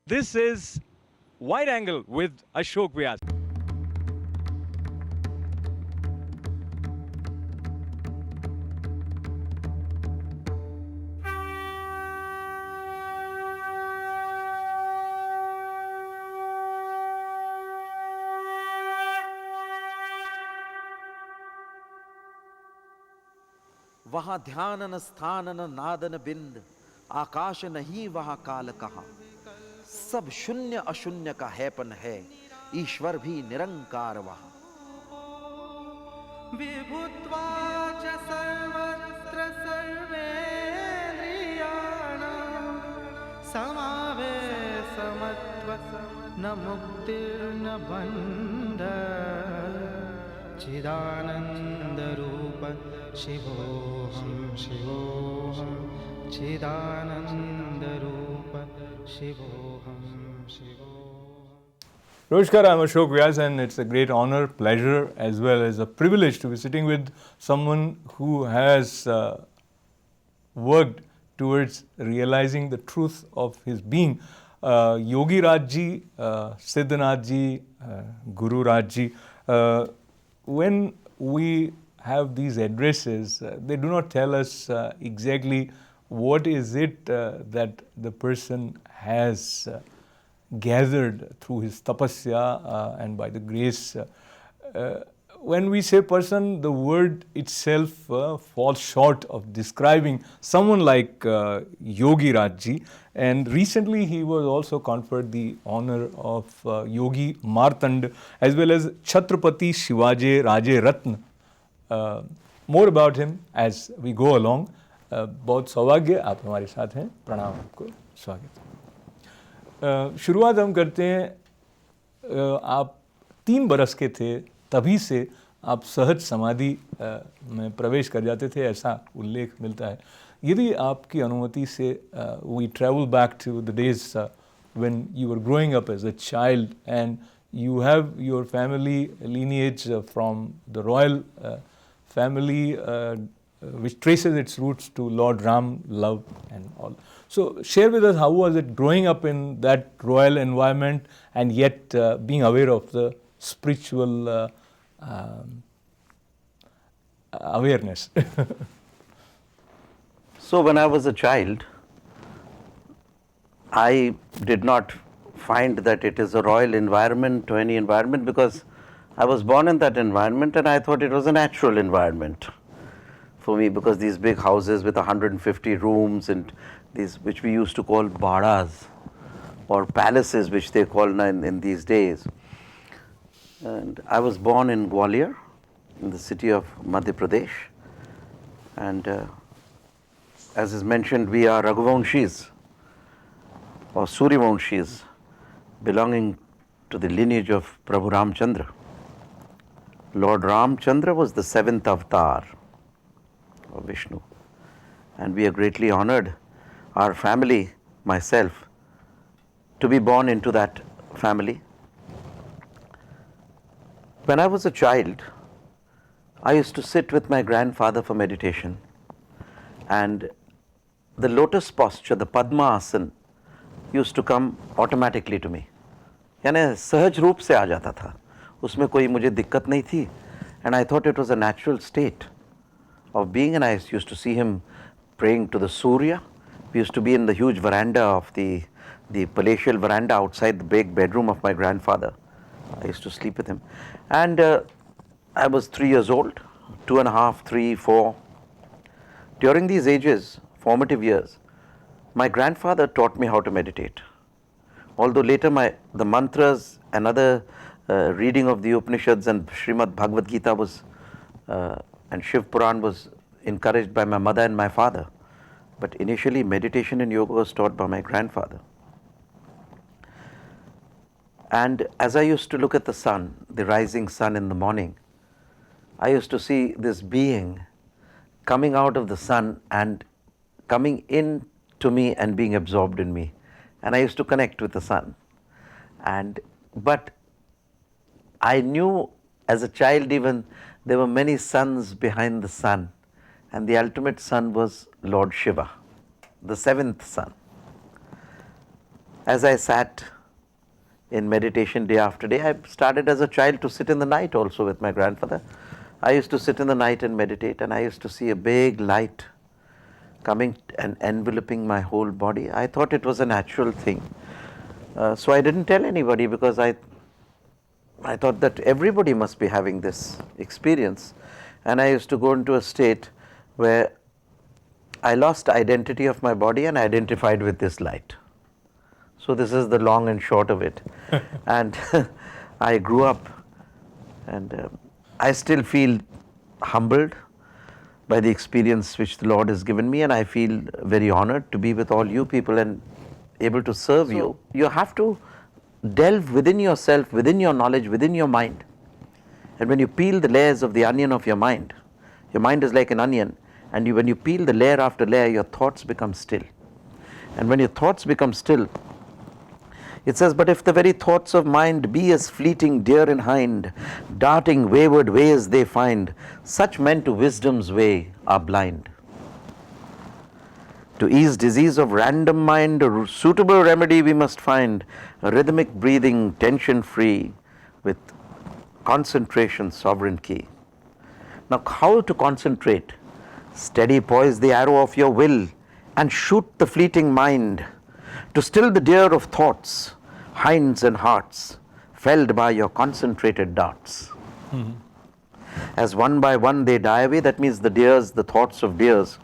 This is Wide Angle with Ashok Vyas. वहाँ ध्यान न स्थान न नाद न बिंद, आकाश नहीं वहाँ काल कहाँ। सब शून्य अशून्य का हैपन है, ईश्वर भी निरंकार वहाँ। विभुत्वा च सर्वत्र सर्वेन्द्रियाणां समावेशमत्व न मुक्तिर्न बन्ध चिदानन्दरूप शिवोऽहं शिवोऽहं चिदानन्दरूप शिवोऽहं शिवोऽहं. Namaskar, I'm Ashok Vyas, and it's a great honor, pleasure, as well as a privilege to be sitting with someone who has worked towards realizing the truth of his being. Yogiraj ji, Siddhanath ji, Guru Raj ji. When we have these addresses, they do not tell us exactly what is it that the person has gathered through his tapasya and by the grace. When we say person, the word itself falls short of describing someone like Yogiraj ji. And recently he was also conferred the honor of Yogi Martand as well as Chhatrapati Shivaji Raje Ratna. More about him as we go along. बहुत सौभाग्य आप हमारे साथ हैं. प्रणाम आपको, स्वागत. शुरुआत हम करते हैं. आप 3 बरस के थे तभी से आप सहज समाधि में प्रवेश कर जाते थे, ऐसा उल्लेख मिलता है. यदि आपकी अनुमति से we travel back to the days when you were growing up as a child and you have your family lineage from the royal family which traces its roots to Lord Ram, love and all. So share with us, how was it growing up in that royal environment and yet being aware of the spiritual awareness? So when I was a child, I did not find that it is a royal environment or any environment because I was born in that environment and I thought it was a natural environment for me, because these big houses with 150 rooms and these, which we used to call badas or palaces, which they call now in these days. And I was born in Gwalior, in the city of Madhya Pradesh, and as is mentioned, we are Raghuvanshis or Suryavanshis, belonging to the lineage of Prabhu Ramchandra. Lord Ramchandra was the 7th avatar of Vishnu, and we are greatly honored, our family, myself, to be born into that family. When I was a child, I used to sit with my grandfather for meditation, and the lotus posture, the Padma Asana, used to come automatically to me. यानी सहज रूप से आ जाता था, उसमें कोई मुझे दिक्कत नहीं थी, and I thought it was a natural state of being. And I used to see him praying to the Surya. We used to be in the huge veranda of the palatial veranda outside the big bedroom of my grandfather. I used to sleep with him, and I was 3 years old, 2.5, 3, 4. During these ages, formative years, my grandfather taught me how to meditate. Although later the mantras and other reading of the Upanishads and Srimad Bhagavad Gita was and Shiv Puran was encouraged by my mother and my father. But initially meditation and yoga was taught by my grandfather. And as I used to look at the sun, the rising sun in the morning, I used to see this being coming out of the sun and coming in to me and being absorbed in me. And I used to connect with the sun. But I knew as a child even there were many suns behind the sun, and the ultimate sun was Lord Shiva, the 7th sun. as I sat in meditation day after day, I started as a child to sit in the night also with my grandfather. I used to sit in the night and meditate, and I used to see a big light coming and enveloping my whole body. I thought it was a natural thing. So I didn't tell anybody, because I thought that everybody must be having this experience. And I used to go into a state where I lost identity of my body and identified with this light. So this is the long and short of it. And I grew up, and I still feel humbled by the experience which the Lord has given me, and I feel very honored to be with all you people and able to serve you. You have to delve within yourself, within your knowledge, within your mind. And when you peel the layers of the onion of your mind is like an onion, and when you peel the layer after layer, your thoughts become still. And when your thoughts become still, it says, but if the very thoughts of mind be as fleeting deer and hind, darting wayward ways they find, such men to wisdom's way are blind. To ease disease of random mind, a suitable remedy we must find, a rhythmic breathing, tension free, with concentration sovereign key. Now, how to concentrate? Steady poise the arrow of your will and shoot the fleeting mind, to still the deer of thoughts, hinds and hearts, felled by your concentrated darts. As one by one they die away, that means the deers, the thoughts of deers,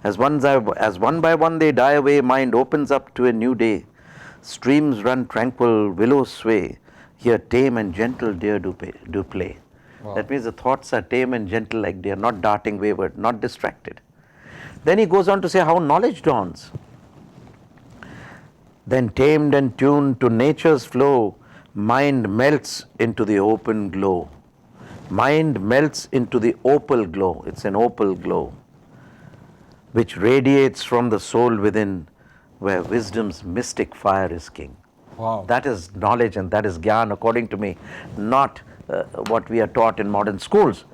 as one by one they die away, mind opens up to a new day. Streams run tranquil, willows sway, here tame and gentle deer do play. Wow. That means the thoughts are tame and gentle like deer, not darting wayward, not distracted. Then he goes on to say how knowledge dawns. Then tamed and tuned to nature's flow, mind melts into the open glow. Mind melts into the opal glow. It's an opal glow, which radiates from the soul within, where wisdom's mystic fire is king. Wow. That is knowledge and that is gyan, according to me, not what we are taught in modern schools.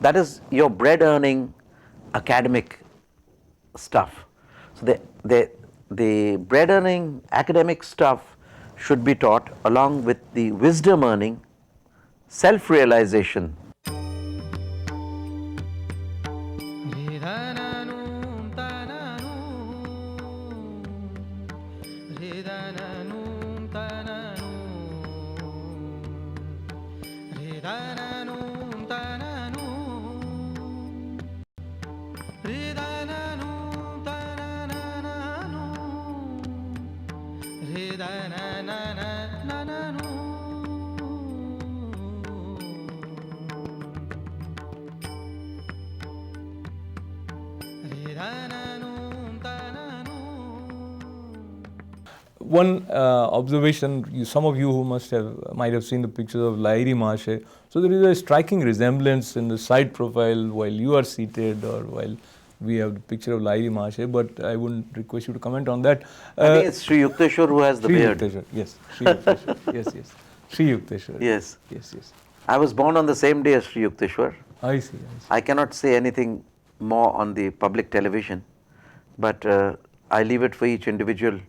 That is your bread-earning academic stuff. So the bread-earning academic stuff should be taught along with the wisdom-earning self-realization. One observation, some of you who might have seen the pictures of Lahiri Mahasaya. So there is a striking resemblance in the side profile while you are seated or while we have the picture of Lahiri Mahasaya, but I wouldn't request you to comment on that. I think it's Sri Yukteswar who has the beard. Yukteswar, yes. Sri Yukteswar, yes. Sri Yukteswar. Yes. Yes. I was born on the same day as Sri Yukteswar. I see. I cannot say anything more on the public television, but I leave it for each individual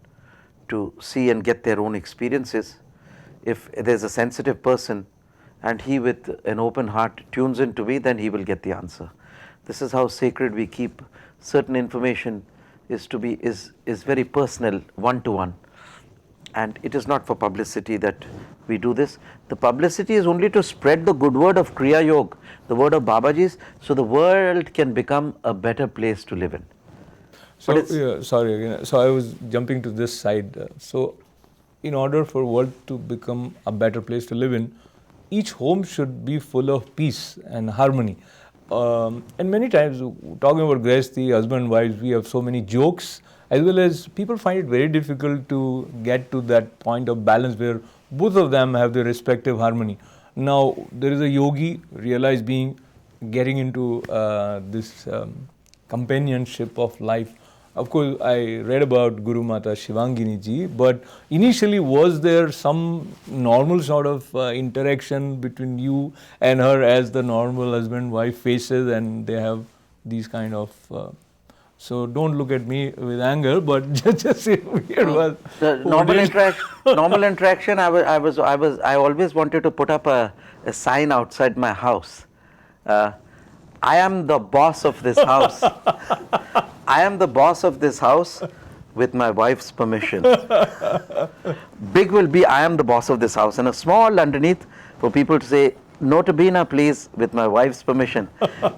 to see and get their own experiences. If there's a sensitive person and he with an open heart tunes into me, then he will get the answer. This is how sacred we keep certain information is very personal, one-to-one. And it is not for publicity that we do this. The publicity is only to spread the good word of Kriya Yoga, the word of Babaji's, so the world can become a better place to live in. So, sorry again. So I was jumping to this side. So in order for world to become a better place to live in, each home should be full of peace and harmony. And many times, talking about Grihasthi, husband and wives, we have so many jokes, as well as people find it very difficult to get to that point of balance where both of them have their respective harmony. Now, there is a yogi, realized being, getting into this companionship of life. Of course, I read about Guru Mata Shivangini ji, but initially was there some normal sort of interaction between you and her as the normal husband-wife faces, and they have these kind of So don't look at me with anger, but just weird was. The normal interaction. I always wanted to put up a sign outside my house. I am the boss of this house. I am the boss of this house with my wife's permission. Big will be I am the boss of this house, and a small underneath for people to say, Notabina, please, with my wife's permission.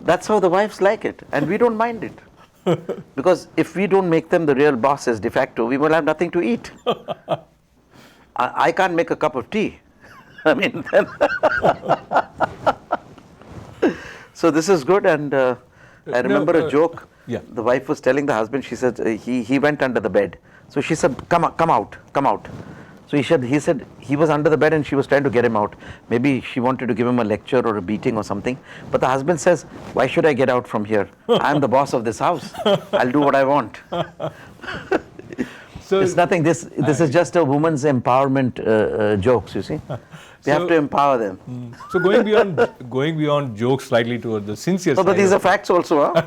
That's how the wives like it, and we don't mind it. Because if we don't make them the real bosses de facto, we will have nothing to eat. I can't make a cup of tea. I mean, so this is good, and I remember a joke. Yeah. The wife was telling the husband, she said, he went under the bed. So she said, come out. So he said he was under the bed and she was trying to get him out. Maybe she wanted to give him a lecture or a beating or something. But the husband says, why should I get out from here? I'm the boss of this house. I'll do what I want. So it's nothing. This is just a woman's empowerment jokes, you see. We have to empower them. So going beyond jokes slightly toward the sincere No, side. but these are facts also, huh?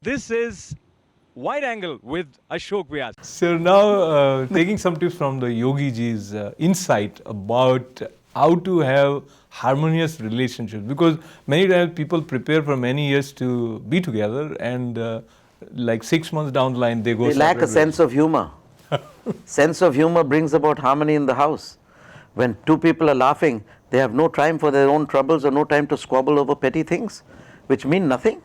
This is Wide Angle with Ashok Vyas. So now taking some tips from the Yogi Ji's insight about how to have harmonious relationships, because many times people prepare for many years to be together, and like 6 months down the line they go. They lack a separate sense of humor. Sense of humor brings about harmony in the house. When two people are laughing, they have no time for their own troubles or no time to squabble over petty things, which mean nothing.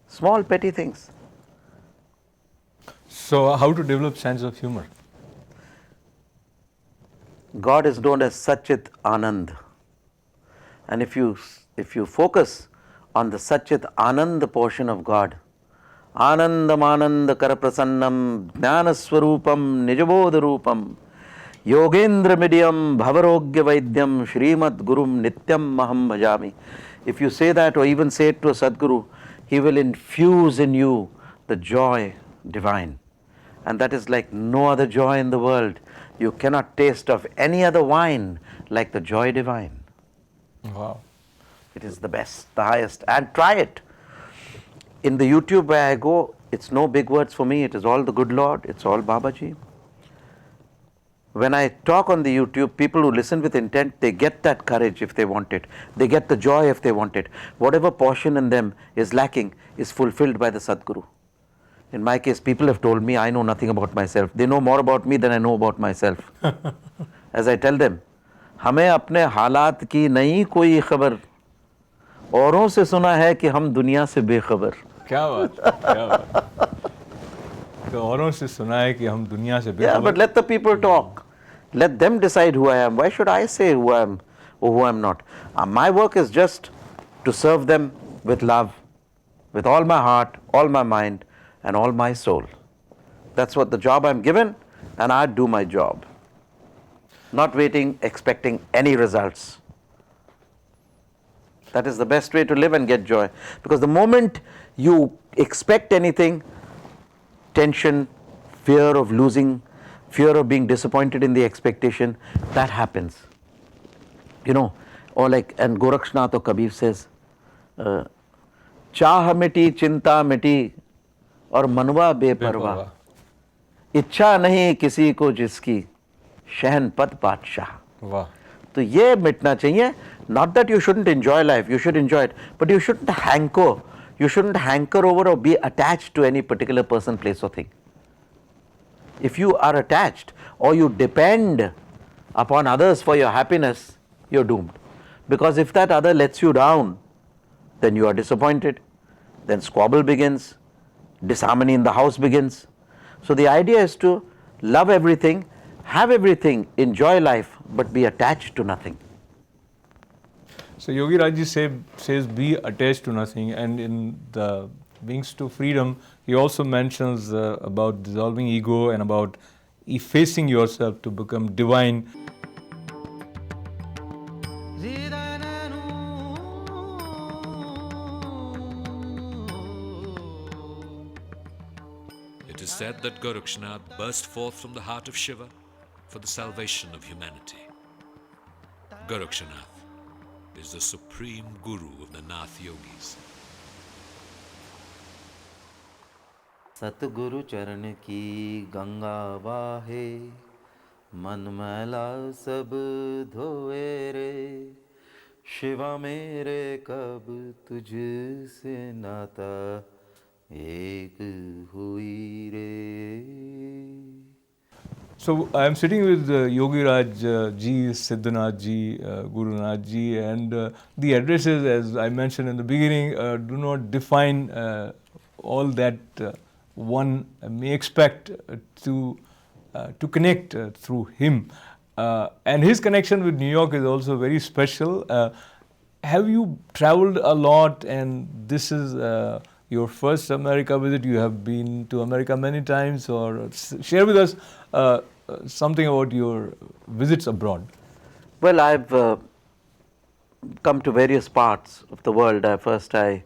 Small petty things. So how to develop sense of humor? God is known as Satchit Anand. And if you focus on the Satchit Anand portion of God, Anandam Ananda Karaprasannam Jnanaswarupam Nijabodharupam Yogendra Midyam Bhavarogya Vaidyam Shrimad Gurum Nityam Maham Bhajami. If you say that or even say it to a Sadguru, he will infuse in you the joy divine. And that is like no other joy in the world. You cannot taste of any other wine like the joy divine. Wow. It is the best, the highest. And try it. In the YouTube where I go, it's no big words for me. It is all the good Lord. It's all Babaji. When I talk on the YouTube, people who listen with intent, they get that courage if they want it. They get the joy if they want it. Whatever portion in them is lacking is fulfilled by the Sadguru. In my case, people have told me I know nothing about myself. They know more about me than I know about myself. As I tell them, हमें अपने हालात की नहीं कोई खबर, औरों से सुना है कि हम दुनिया से बेखबर. क्या बात. तो औरों से सुना है कि हम दुनिया से बेखबर. Yeah, but let the people talk. Let them decide who I am. Why should I say who I am or who I am not? My work is just to serve them with love, with all my heart, all my mind, and all my soul. That's what the job I'm given, and I do my job. Not waiting, expecting any results. That is the best way to live and get joy. Because the moment you expect anything, tension, fear of losing, fear of being disappointed in the expectation, that happens. You know, or like, and Gorakshnath or Kabir says, चाह मिटी चिंता मिटी और मनवा बेपरवाह, इच्छा नहीं किसी को जिसकी शहन पद बादशाह. वाह. तो ये मिटना चाहिए. Not that you shouldn't enjoy life, you should enjoy it, but you shouldn't hanker. You shouldn't hanker over or be attached to any particular person, place or thing. If you are attached or you depend upon others for your happiness, you're doomed. Because if that other lets you down, then you are disappointed. Then squabble begins, disharmony in the house begins. So the idea is to love everything, have everything, enjoy life, but be attached to nothing. So Yogiraj says be attached to nothing, and in the Wings to Freedom, he also mentions about dissolving ego and about effacing yourself to become divine. It is said that Gorakshnath burst forth from the heart of Shiva for the salvation of humanity. Gorakshanath is the supreme guru of the Nath yogis. सतगुरु चरण की गंगा वाहे, मन मैला सब धोए रे। शिवा मेरे कब तुझसे नाता एक हुई रे। So I am sitting with Yogiraj ji, Siddhanath ji, Guru Nath ji, and the addresses, as I mentioned in the beginning, do not define all that one may expect to connect through him. And his connection with New York is also very special. Have you traveled a lot, and this is your first America visit? You have been to America many times, or share with us something about your visits abroad. Well, I've come to various parts of the world. First I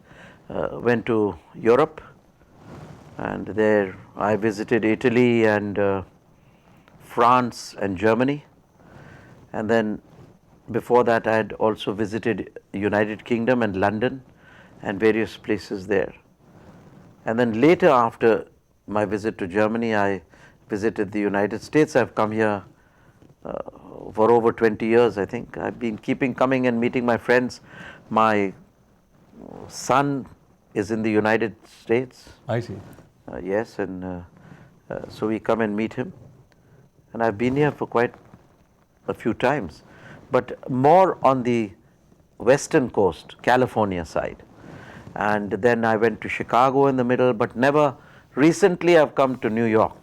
went to Europe, and there I visited Italy and France and Germany. And then before that I had also visited United Kingdom and London and various places there. And then later, after my visit to Germany, I visited the United States. I've come here for over 20 years, I think. I've been coming and meeting my friends. My son is in the United States. I see. Yes, and so we come and meet him. And I've been here for quite a few times, but more on the western coast, California side. And then I went to Chicago in the middle, but never recently I've come to New York.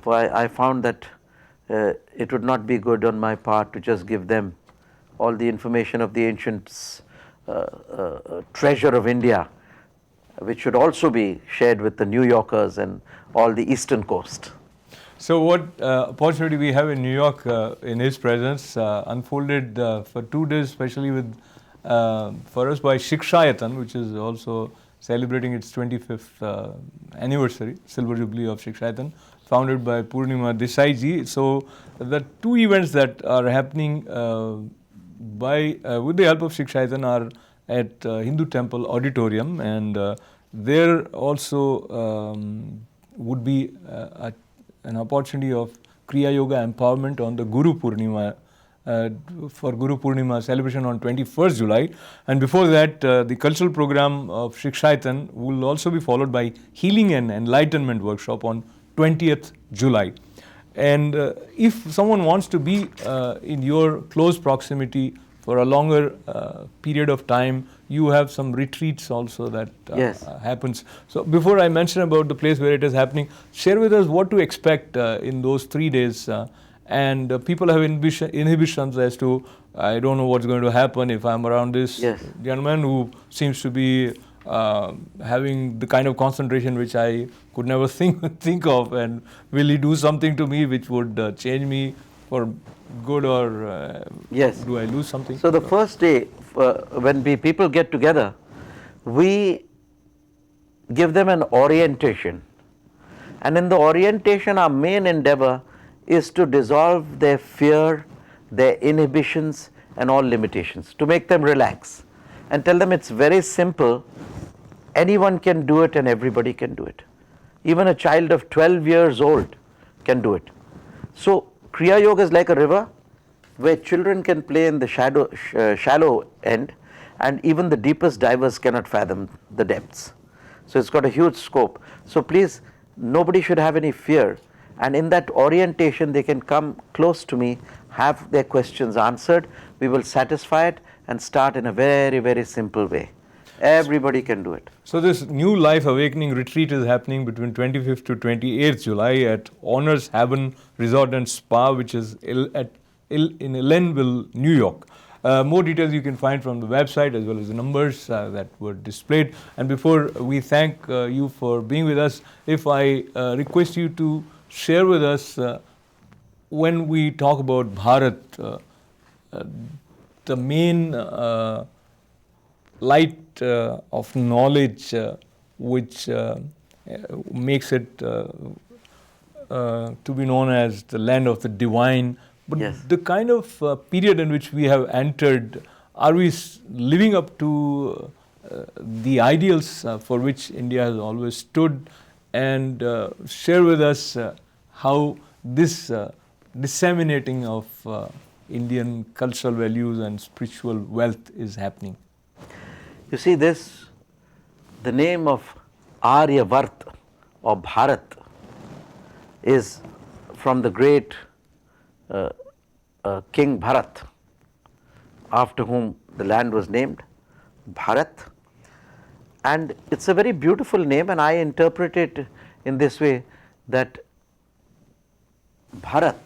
For I found that it would not be good on my part to just give them all the information of the ancient treasure of India, which should also be shared with the New Yorkers and all the eastern coast. So what opportunity we have in New York in his presence unfolded for 2 days, especially with for us by Shikshayatan, which is also celebrating its 25th anniversary, Silver Jubilee of Shikshayatan, founded by Purnima Desai ji. So the two events that are happening with the help of Shikshayatan are at Hindu Temple Auditorium, and there also would be an opportunity of Kriya Yoga empowerment on the Guru Purnima, for Guru Purnima celebration on 21st July. And before that, the cultural program of Shikshayatan will also be followed by Healing and Enlightenment workshop on 20th July. And if someone wants to be in your close proximity for a longer period of time, you have some retreats also that Yes. happens. So before I mention about the place where it is happening, share with us what to expect in those 3 days. And people have inhibitions as to, I don't know what's going to happen if I'm around this Yes. gentleman who seems to be having the kind of concentration which I could never think of, and will he do something to me which would change me for good, or Yes. do I lose something? So the first day, when people get together, we give them an orientation. And in the orientation, our main endeavor is to dissolve their fear, their inhibitions, and all limitations, to make them relax and tell them it's very simple. Anyone can do it and everybody can do it. Even a child of 12 years old can do it. So Kriya Yoga is like a river where children can play in the shallow end, and even the deepest divers cannot fathom the depths. So it's got a huge scope. So please, nobody should have any fear. And in that orientation, they can come close to me, have their questions answered. We will satisfy it and start in a very, very simple way. Everybody can do it. So this New Life Awakening retreat is happening between 25th to 28th July at Honors Haven Resort and Spa, which is in Ellenville, New York. More details you can find from the website, as well as the numbers that were displayed. And before we thank you for being with us, if I request you to share with us, when we talk about Bharat, the main light of knowledge which makes it to be known as the land of the divine. But Yes. the kind of period in which we have entered, are we living up to the ideals for which India has always stood? And share with us how this disseminating of Indian cultural values and spiritual wealth is happening. You see this, the name of Aryavart or Bharat is from the great King Bharat, after whom the land was named, Bharat. And it's a very beautiful name, and I interpret it in this way that Bharat,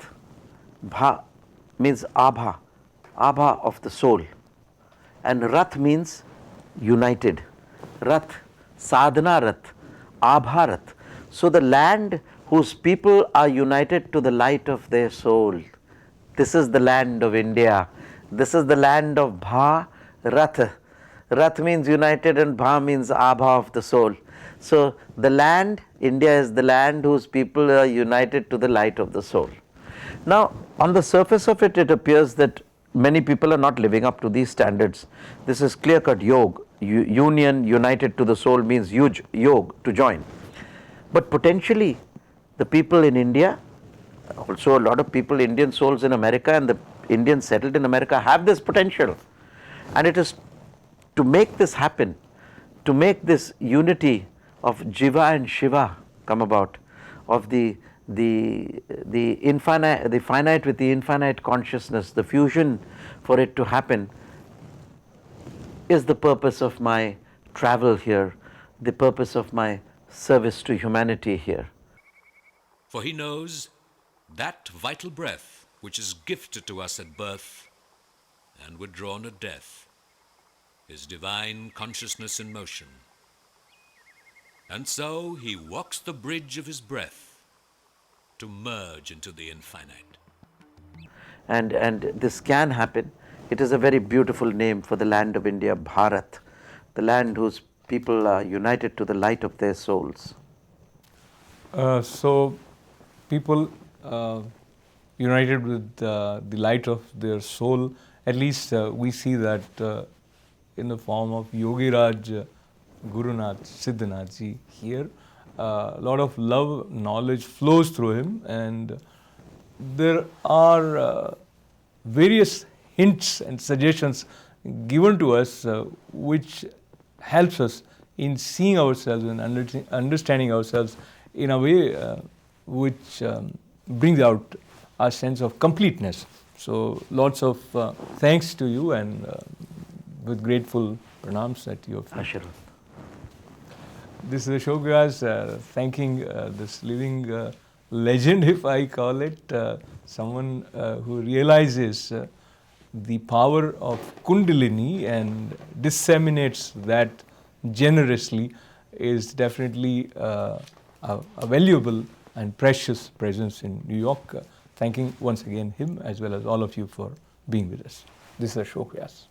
Bha means Abha, Abha of the soul, and Rath means united. Rath, Sadhana Rath, Abha Rath. So the land whose people are united to the light of their soul. This is the land of India. This is the land of Bha Rath. Rath means united and Bha means Abha of the soul. So the land, India is the land whose people are united to the light of the soul. Now on the surface of it, it appears that many people are not living up to these standards. This is clear-cut yog. Union, united to the soul means huge yog, to join. But potentially the people in India, also a lot of people, Indian souls in America and the Indians settled in America have this potential. And it is to make this happen, to make this unity of Jiva and Shiva come about, of the infinite, the finite with the infinite consciousness, the fusion for it to happen, is the purpose of my travel here, the purpose of my service to humanity here. For he knows that vital breath which is gifted to us at birth and withdrawn at death is divine consciousness in motion. And so he walks the bridge of his breath to merge into the infinite. And this can happen. It is a very beautiful name for the land of India, Bharat, the land whose people are united to the light of their souls. So people united with the light of their soul, at least we see that in the form of Yogiraj, Gurunath, Siddhanath ji here. A lot of love, knowledge flows through him, and there are various hints and suggestions given to us which helps us in seeing ourselves and understanding ourselves in a way which brings out a sense of completeness. So lots of thanks to you, and with grateful pranams that you have. Ashirvad. This is Yogiraj thanking this living legend, if I call it, someone who realizes the power of Kundalini and disseminates that generously, is definitely a valuable and precious presence in New York. Thanking once again him as well as all of you for being with us. This is Ashok Vyas.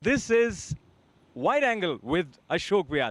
This is Wide Angle with Ashok Vyas.